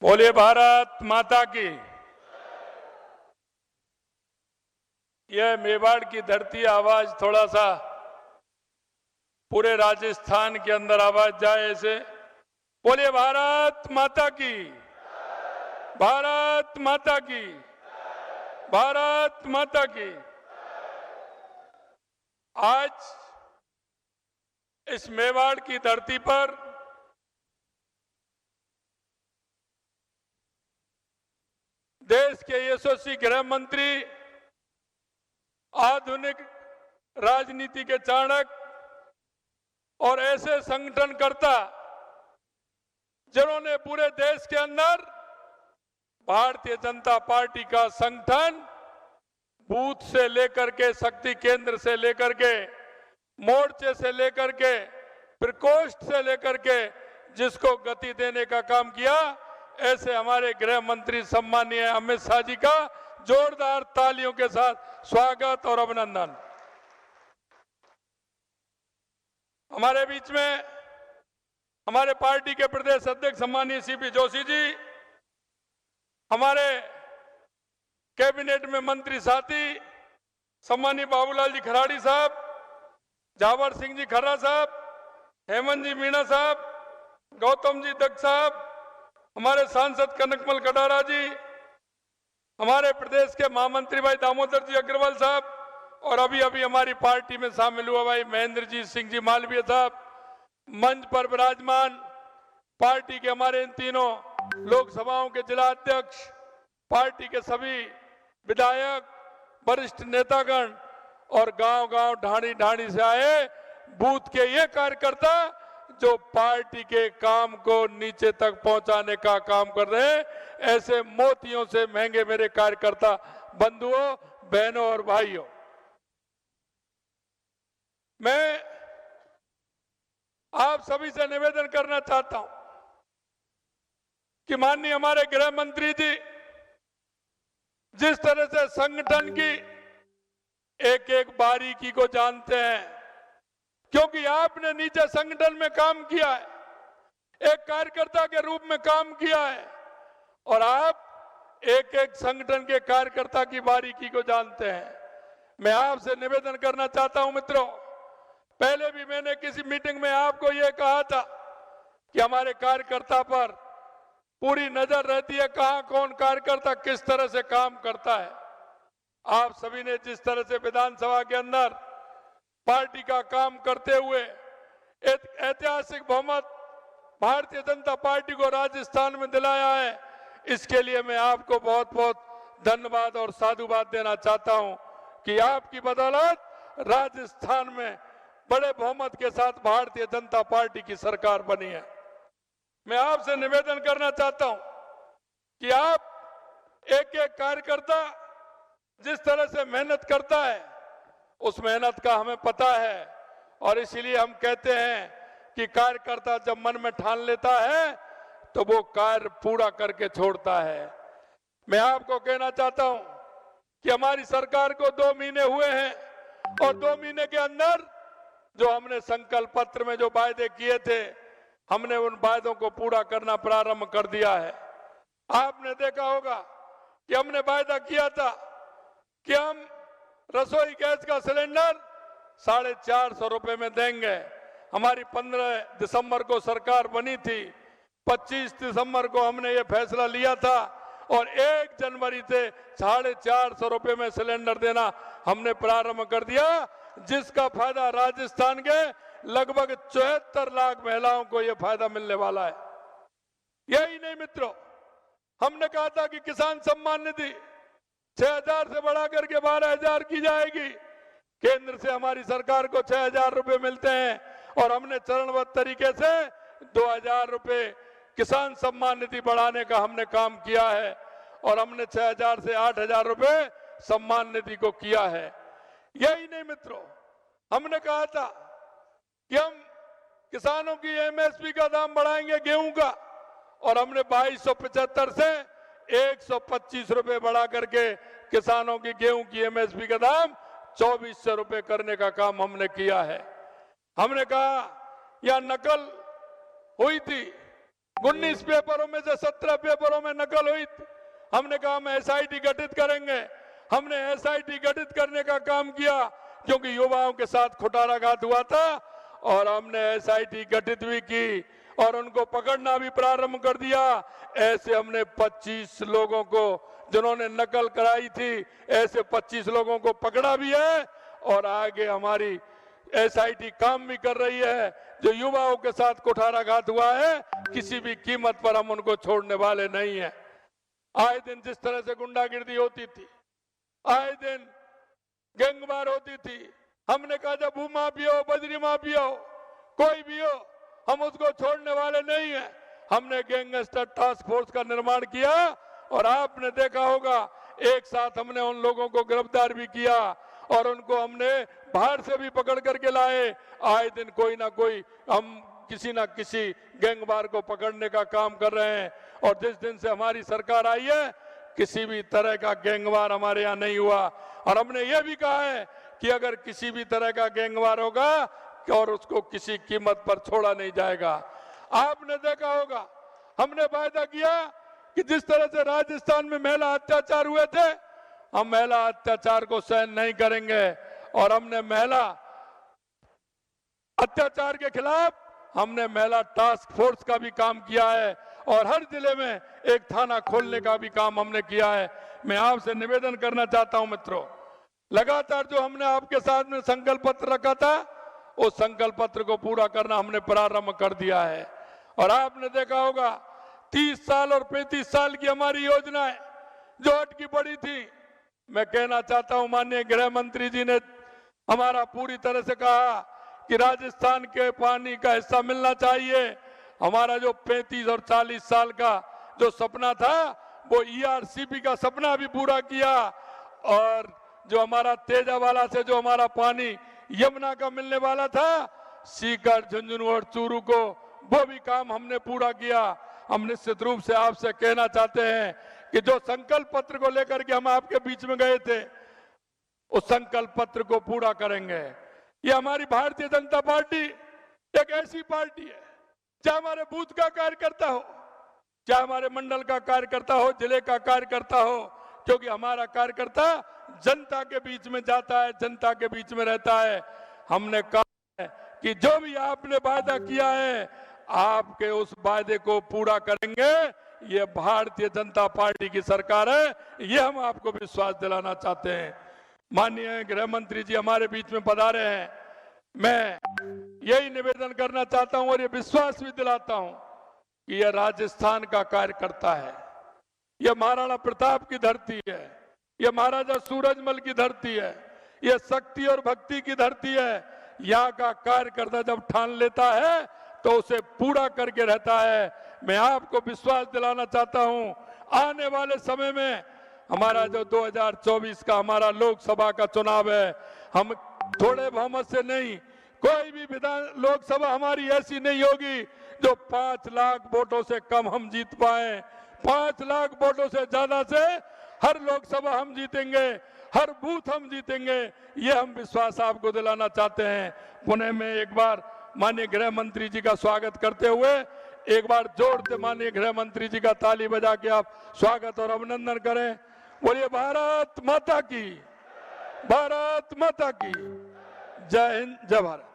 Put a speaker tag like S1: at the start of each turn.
S1: बोलिए भारत माता की। यह मेवाड़ की धरती आवाज थोड़ा सा पूरे राजस्थान के अंदर आवाज जाए ऐसे। बोलिए भारत माता की, भारत माता की, भारत माता की। आज इस मेवाड़ की धरती पर देश के यशस्वी गृह मंत्री, आधुनिक राजनीति के चाणक्य और ऐसे संगठनकर्ता जिन्होंने पूरे देश के अंदर भारतीय जनता पार्टी का संगठन बूथ से लेकर के, शक्ति केंद्र से लेकर के, मोर्चे से लेकर के, प्रकोष्ठ से लेकर के जिसको गति देने का काम किया, ऐसे हमारे गृह मंत्री सम्मानीय अमित शाह जी का जोरदार तालियों के साथ स्वागत और अभिनंदन। हमारे बीच में हमारे पार्टी के प्रदेश अध्यक्ष सम्मानीय सीपी जोशी जी, हमारे कैबिनेट में मंत्री साथी सम्मानीय बाबूलाल जी खराड़ी साहब, जावर सिंह जी खर्रा साहब, हेमंत जी मीणा साहब, गौतम जी दत्त साहब, हमारे सांसद कनकमल कटारा जी, हमारे प्रदेश के महामंत्री भाई दामोदर जी अग्रवाल साहब और अभी अभी हमारी पार्टी में शामिल हुआ भाई महेंद्र जी सिंह जी मालवीय साहब, मंच पर विराजमान पार्टी के हमारे इन तीनों लोकसभाओं के जिला अध्यक्ष, पार्टी के सभी विधायक, वरिष्ठ नेतागण और गांव-गांव, ढाणी-ढाणी से आए बूथ के ये कार्यकर्ता जो पार्टी के काम को नीचे तक पहुंचाने का काम कर रहे हैं, ऐसे मोतियों से महंगे मेरे कार्यकर्ता बंधुओं, बहनों और भाइयों, मैं आप सभी से निवेदन करना चाहता हूं कि माननीय हमारे गृह मंत्री जी जिस तरह से संगठन की एक एक बारीकी को जानते हैं, क्योंकि आपने नीचे संगठन में काम किया है, एक कार्यकर्ता के रूप में काम किया है और आप एक एक संगठन के कार्यकर्ता की बारीकी को जानते हैं। मैं आपसे निवेदन करना चाहता हूं मित्रों, पहले भी मैंने किसी मीटिंग में आपको यह कहा था कि हमारे कार्यकर्ता पर पूरी नजर रहती है, कहां कौन कार्यकर्ता किस तरह से काम करता है। आप सभी ने जिस तरह से विधानसभा के अंदर पार्टी का काम करते हुए एक ऐतिहासिक बहुमत भारतीय जनता पार्टी को राजस्थान में दिलाया है, इसके लिए मैं आपको बहुत बहुत धन्यवाद और साधुवाद देना चाहता हूं कि आपकी बदौलत राजस्थान में बड़े बहुमत के साथ भारतीय जनता पार्टी की सरकार बनी है। मैं आपसे निवेदन करना चाहता हूं कि आप एक एक कार्यकर्ता जिस तरह से मेहनत करता है, उस मेहनत का हमें पता है और इसीलिए हम कहते हैं कि कार्यकर्ता जब मन में ठान लेता है तो वो कार्य पूरा करके छोड़ता है। मैं आपको कहना चाहता हूं कि हमारी सरकार को 2 महीने हुए हैं और 2 महीने के अंदर जो हमने संकल्प पत्र में जो वायदे किए थे, हमने उन वायदों को पूरा करना प्रारंभ कर दिया है। आपने देखा होगा कि हमने वायदा किया था कि हम रसोई गैस का सिलेंडर 450 रुपए में देंगे। हमारी 15 दिसंबर को सरकार बनी थी, 25 दिसंबर को हमने ये फैसला लिया था और 1 जनवरी से 450 रुपए में सिलेंडर देना हमने प्रारंभ कर दिया, जिसका फायदा राजस्थान के लगभग 74 लाख महिलाओं को यह फायदा मिलने वाला है। यही नहीं मित्रों, हमने कहा था कि किसान सम्मान निधि 6,000 से बढ़ा करके 12,000 की जाएगी। केंद्र से हमारी सरकार को 6,000 रुपए मिलते हैं और हमने चरणबद्ध तरीके से 2,000 रुपए किसान सम्मान निधि बढ़ाने का हमने काम किया है और हमने 6,000 से 8,000 रुपए सम्मान निधि को किया है। यही नहीं मित्रों, हमने कहा था कि हम किसानों की एमएसपी का दाम बढ़ाएंगे गेहूं का और हमने 2275 से 125 रुपए बढ़ा करके किसानों की गेहूं की एमएसपी का दाम 2400 रुपए करने का काम हमने किया है। हमने कहा यह नकल हुई थी, 19 पेपरों में से 17 पेपरों में नकल हुई थी। हमने कहा हम एसआईटी गठित करेंगे। हमने एसआईटी गठित करने का काम किया क्योंकि युवाओं के साथ कुठाराघात हुआ था, और हमने एसआईटी गठित भी की और उनको पकड़ना भी प्रारंभ कर दिया। ऐसे हमने 25 लोगों को, जिन्होंने नकल कराई थी, ऐसे 25 लोगों को पकड़ा भी है और आगे हमारी एसआईटी काम भी कर रही है। जो युवाओं के साथ कुठाराघात हुआ है, किसी भी कीमत पर हम उनको छोड़ने वाले नहीं है। आए दिन जिस तरह से गुंडागिर्दी होती थी, आए दिन गैंगवार होती थी, हमने कहा जब भू माफिया हो, बजरी माफिया हो, कोई भी हो, हम उसको छोड़ने वाले नहीं है। हमने गैंगस्टर टास्क फोर्स का निर्माण किया और आपने देखा होगा एक साथ हमने उन लोगों को गिरफ्तार भी किया और उनको हमने बाहर से भी पकड़ करके लाए। आए दिन कोई ना कोई हम किसी ना किसी गैंगवार को पकड़ने का काम कर रहे हैं, और जिस दिन से हमारी सरकार आई है किसी भी तरह का गैंगवार हमारे यहाँ नहीं हुआ। और हमने ये भी कहा है कि अगर किसी भी तरह का गैंगवार होगा और उसको किसी कीमत पर छोड़ा नहीं जाएगा। आपने देखा होगा हमने वायदा किया कि जिस तरह से राजस्थान में महिला अत्याचार हुए थे, हम महिला अत्याचार को सहन नहीं करेंगे, और हमने महिला अत्याचार के खिलाफ हमने महिला टास्क फोर्स का भी काम किया है और हर जिले में एक थाना खोलने का भी काम हमने किया है। मैं आपसे निवेदन करना चाहता हूं मित्रों, लगातार जो हमने आपके साथ में संकल्प पत्र रखा था, उस संकल्प पत्र को पूरा करना हमने प्रारंभ कर दिया है। और आपने देखा होगा 30 साल और 35 साल की हमारी योजनाएं जो अटकी पड़ी थी, मैं कहना चाहता हूं माननीय गृह मंत्री जी ने हमारा पूरी तरह से कहा कि राजस्थान के पानी का हिस्सा मिलना चाहिए। हमारा जो 35 और 40 साल का जो सपना था, वो ईआरसीपी का सपना भी पूरा किया, और जो हमारा तेजावाला से जो हमारा पानी यमुना का मिलने वाला था, सीकर, झुंझुनू और चूरू को, वो भी काम हमने पूरा किया। हम निश्चित रूप से आपसे कहना चाहते हैं कि जो संकल्प पत्र को लेकर के हम आपके बीच में गए थे, उस संकल्प पत्र को पूरा करेंगे। ये हमारी भारतीय जनता पार्टी एक ऐसी पार्टी है, चाहे हमारे बूथ का कार्यकर्ता हो, चाहे हमारे मंडल का कार्यकर्ता हो, जिले का कार्यकर्ता हो, क्योंकि हमारा कार्यकर्ता जनता के बीच में जाता है, जनता के बीच में रहता है। हमने कहा है कि जो भी आपने वायदा किया है, आपके उस वायदे को पूरा करेंगे। ये भारतीय जनता पार्टी की सरकार है, ये हम आपको विश्वास दिलाना चाहते हैं। माननीय गृह मंत्री जी हमारे बीच में पधारे हैं, मैं यही निवेदन करना चाहता हूं और ये विश्वास भी दिलाता हूं कि यह राजस्थान का कार्यकर्ता है, यह महाराणा प्रताप की धरती है, यह महाराजा सूरजमल की धरती है, यह शक्ति और भक्ति की धरती है। यहाँ का कार्यकर्ता जब ठान लेता है तो उसे पूरा करके रहता है। मैं आपको विश्वास दिलाना चाहता हूं, आने वाले समय में हमारा जो 2024 का हमारा लोकसभा का चुनाव है, हम थोड़े बहुमत से नहीं, कोई भी विधान लोकसभा हमारी ऐसी नहीं होगी जो 5 लाख वोटों से कम हम जीत पाए। 5 लाख वोटों से ज्यादा से हर लोकसभा हम जीतेंगे, हर बूथ हम जीतेंगे, ये हम विश्वास आपको दिलाना चाहते हैं। पुणे में एक बार माननीय गृह मंत्री जी का स्वागत करते हुए एक बार जोर से माननीय गृह मंत्री जी का ताली बजा के आप स्वागत और अभिनंदन करें। बोलिए भारत माता की, भारत माता की जय हिंद, जय भारत।